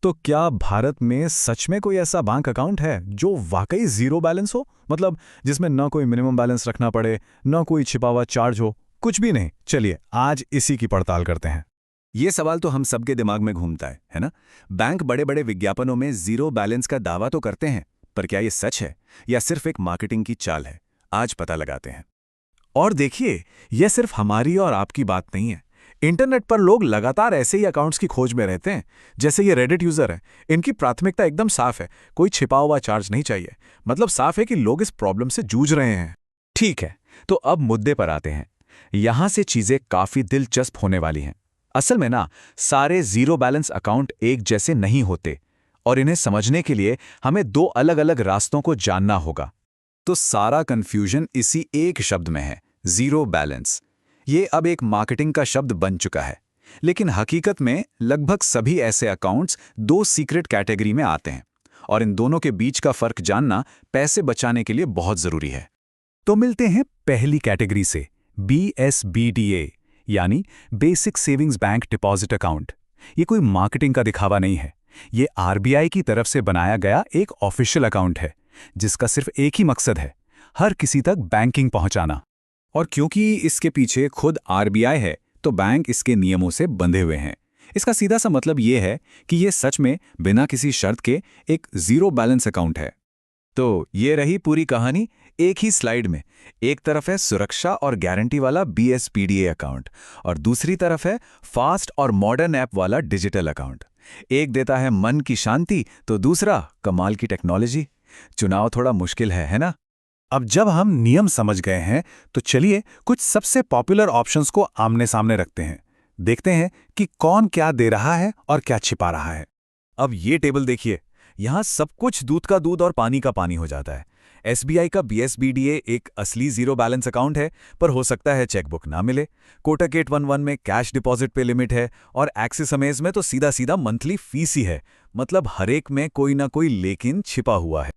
तो क्या भारत में सच में कोई ऐसा बैंक अकाउंट है जो वाकई जीरो बैलेंस हो? मतलब जिसमें न कोई मिनिमम बैलेंस रखना पड़े, न कोई छिपा हुआ चार्ज हो, कुछ भी नहीं। चलिए आज इसी की पड़ताल करते हैं। ये सवाल तो हम सबके दिमाग में घूमता है ना? बैंक बड़े बड़े विज्ञापनों में जीरो बैलेंस का दावा तो करते हैं, पर क्या ये सच है या सिर्फ एक मार्केटिंग की चाल है? आज पता लगाते हैं। और देखिए, यह सिर्फ हमारी और आपकी बात नहीं है। इंटरनेट पर लोग लगातार ऐसे ही अकाउंट्स की खोज में रहते हैं। जैसे ये रेडिट यूजर है, इनकी प्राथमिकता एकदम साफ है, कोई छिपा हुआ चार्ज नहीं चाहिए। मतलब साफ है कि लोग इस प्रॉब्लम से जूझ रहे हैं। ठीक है, तो अब मुद्दे पर आते हैं। यहां से चीजें काफी दिलचस्प होने वाली हैं। असल में ना, सारे जीरो बैलेंस अकाउंट एक जैसे नहीं होते, और इन्हें समझने के लिए हमें दो अलग अलग रास्तों को जानना होगा। तो सारा कंफ्यूजन इसी एक शब्द में है, जीरो बैलेंस। ये अब एक मार्केटिंग का शब्द बन चुका है, लेकिन हकीकत में लगभग सभी ऐसे अकाउंट्स दो सीक्रेट कैटेगरी में आते हैं, और इन दोनों के बीच का फर्क जानना पैसे बचाने के लिए बहुत जरूरी है। तो मिलते हैं पहली कैटेगरी से, BSBDA यानी basic savings bank deposit account. ये कोई मार्केटिंग का दिखावा नहीं है। ये RBI की तरफ से बनाया गया एक ऑफिशियल अकाउंट है, जिसका सिर्फ एक ही मकसद है, हर किसी तक बैंकिंग पहुंचाना। और क्योंकि इसके पीछे खुद RBI है, तो बैंक इसके नियमों से बंधे हुए हैं। इसका सीधा सा मतलब ये है कि ये सच में बिना किसी शर्त के एक जीरो बैलेंस अकाउंट है। तो ये रही पूरी कहानी एक ही स्लाइड में। एक तरफ है सुरक्षा और गारंटी वाला BSPDA अकाउंट, और दूसरी तरफ है फास्ट और मॉडर्न ऐप वाला डिजिटल अकाउंट। एक देता है मन की शांति, तो दूसरा कमाल की टेक्नोलॉजी। चुनाव थोड़ा मुश्किल है ना? अब जब हम नियम समझ गए हैं, तो चलिए कुछ सबसे पॉपुलर ऑप्शंस को आमने सामने रखते हैं। देखते हैं कि कौन क्या दे रहा है और क्या छिपा रहा है। अब ये टेबल देखिए, यहाँ सब कुछ दूध का दूध और पानी का पानी हो जाता है। SBI का BSBDA एक असली जीरो बैलेंस अकाउंट है, पर हो सकता है चेकबुक ना मिले। कोटक 811 में कैश डिपॉजिट पे लिमिट है, और एक्सिस अमेज में तो सीधा सीधा मंथली फीस ही है। मतलब हर एक में कोई ना कोई लेकिन छिपा हुआ है।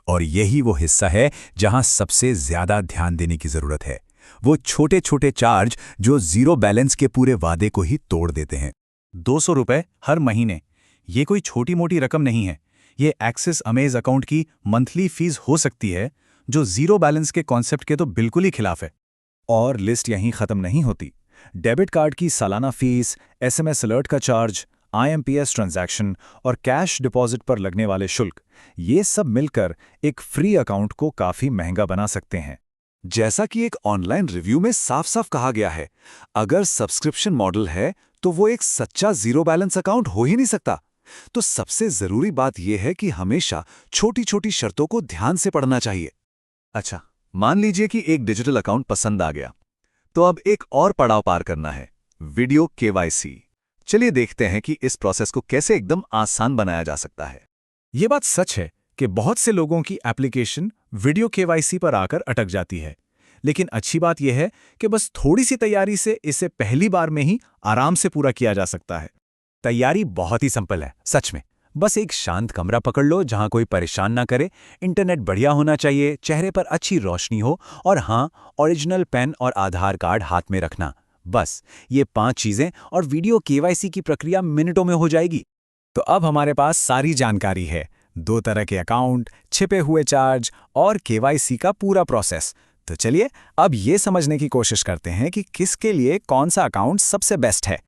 और यही वो हिस्सा है जहां सबसे ज्यादा ध्यान देने की जरूरत है। वो छोटे छोटे चार्ज जो जीरो बैलेंस के पूरे वादे को ही तोड़ देते हैं। 200 रुपए हर महीने, ये कोई छोटी मोटी रकम नहीं है। ये एक्सिस अमेज अकाउंट की मंथली फीस हो सकती है, जो जीरो बैलेंस के कॉन्सेप्ट के तो बिल्कुल ही खिलाफ है। और लिस्ट यहीं खत्म नहीं होती। डेबिट कार्ड की सालाना फीस, SMS अलर्ट का चार्ज, IMPS ट्रांजैक्शन और कैश डिपॉजिट पर लगने वाले शुल्क, ये सब मिलकर एक फ्री अकाउंट को काफी महंगा बना सकते हैं। जैसा कि एक ऑनलाइन रिव्यू में साफ साफ कहा गया है, अगर सब्सक्रिप्शन मॉडल है तो वो एक सच्चा जीरो बैलेंस अकाउंट हो ही नहीं सकता। तो सबसे जरूरी बात यह है कि हमेशा छोटी छोटी शर्तों को ध्यान से पढ़ना चाहिए। अच्छा, मान लीजिए कि एक डिजिटल अकाउंट पसंद आ गया, तो अब एक और पड़ाव पार करना है, वीडियो KYC। चलिए देखते हैं कि इस प्रोसेस को कैसे एकदम आसान बनाया जा सकता है। ये बात सच है कि बहुत से लोगों की एप्लीकेशन वीडियो KYC पर आकर अटक जाती है। लेकिन अच्छी बात यह है कि बस थोड़ी सी तैयारी से इसे पहली बार में ही आराम से पूरा किया जा सकता है। तैयारी बहुत ही सिंपल है, सच में। बस एक शांत कमरा पकड़ लो जहां कोई परेशान ना करे, इंटरनेट बढ़िया होना चाहिए, चेहरे पर अच्छी रोशनी हो, और हाँ, ओरिजिनल पेन और आधार कार्ड हाथ में रखना। बस ये 5 चीजें और वीडियो KYC की प्रक्रिया मिनटों में हो जाएगी। तो अब हमारे पास सारी जानकारी है, 2 तरह के अकाउंट, छिपे हुए चार्ज और KYC का पूरा प्रोसेस। तो चलिए अब ये समझने की कोशिश करते हैं कि किसके लिए कौन सा अकाउंट सबसे बेस्ट है।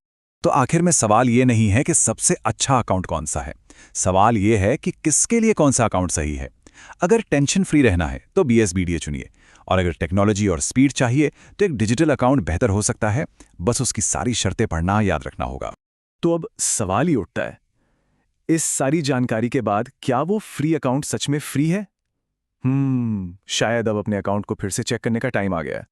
तो आखिर में सवाल ये नहीं है कि सबसे अच्छा अकाउंट कौन सा है, सवाल ये है कि किसके लिए कौन सा अकाउंट सही है। अगर टेंशन फ्री रहना है तो BSBDA चुनिए, और अगर टेक्नोलॉजी और स्पीड चाहिए तो एक डिजिटल अकाउंट बेहतर हो सकता है। बस उसकी सारी शर्तें पढ़ना याद रखना होगा। तो अब सवाल ही उठता है, इस सारी जानकारी के बाद क्या वो फ्री अकाउंट सच में फ्री है? शायद अब अपने अकाउंट को फिर से चेक करने का टाइम आ गया है।